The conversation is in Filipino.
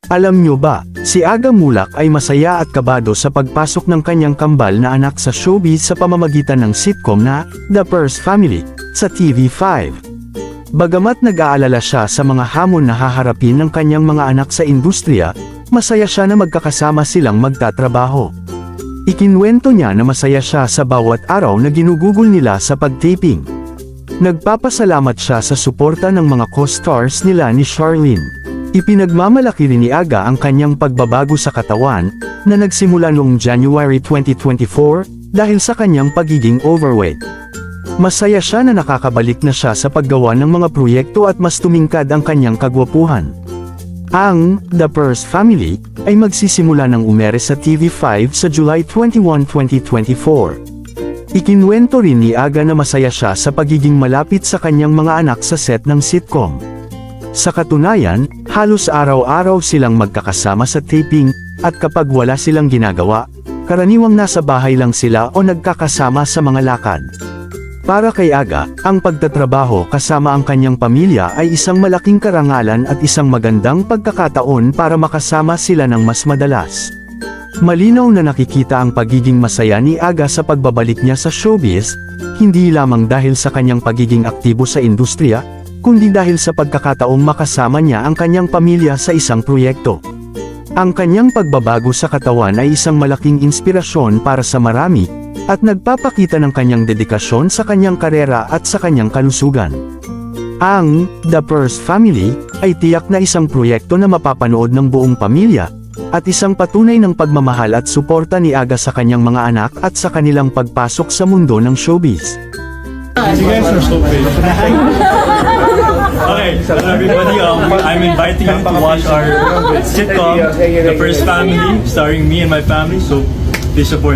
Alam nyo ba, si Aga Mulak ay masaya at kabado sa pagpasok ng kanyang kambal na anak sa showbiz sa pamamagitan ng sitcom na The First Family sa TV5. Bagamat nag-aalala siya sa mga hamon na haharapin ng kanyang mga anak sa industriya, masaya siya na magkakasama silang magtatrabaho. Ikinwento niya na masaya siya sa bawat araw na ginugugol nila sa pag-taping. Nagpapasalamat siya sa suporta ng mga co-stars nila ni Charlene. Ipinagmamalaki rin ni Aga ang kanyang pagbabago sa katawan, na nagsimula noong January 2024, dahil sa kanyang pagiging overweight. Masaya siya na nakakabalik na siya sa paggawa ng mga proyekto at mas tumingkad ang kanyang kagwapuhan. Ang The First Family ay magsisimula ng umere sa TV5 sa July 21, 2024. Ikinwento rin ni Aga na masaya siya sa pagiging malapit sa kanyang mga anak sa set ng sitcom. Sa katunayan, halos araw-araw silang magkakasama sa taping, at kapag wala silang ginagawa, karaniwang nasa bahay lang sila o nagkakasama sa mga lakad. Para kay Aga, ang pagtatrabaho kasama ang kanyang pamilya ay isang malaking karangalan at isang magandang pagkakataon para makasama sila ng mas madalas. Malinaw na nakikita ang pagiging masaya ni Aga sa pagbabalik niya sa showbiz, hindi lamang dahil sa kanyang pagiging aktibo sa industriya, kundi dahil sa pagkakataong makasama niya ang kanyang pamilya sa isang proyekto. Ang kanyang pagbabago sa katawan ay isang malaking inspirasyon para sa marami, at nagpapakita ng kanyang dedikasyon sa kanyang karera at sa kanyang kalusugan. Ang The First Family ay tiyak na isang proyekto na mapapanood ng buong pamilya, at isang patunay ng pagmamahal at suporta ni Aga sa kanyang mga anak at sa kanilang pagpasok sa mundo ng showbiz. You guys are so big. Okay, so everybody, I'm inviting you to watch our sitcom, The First Family, starring me and my family. So please support.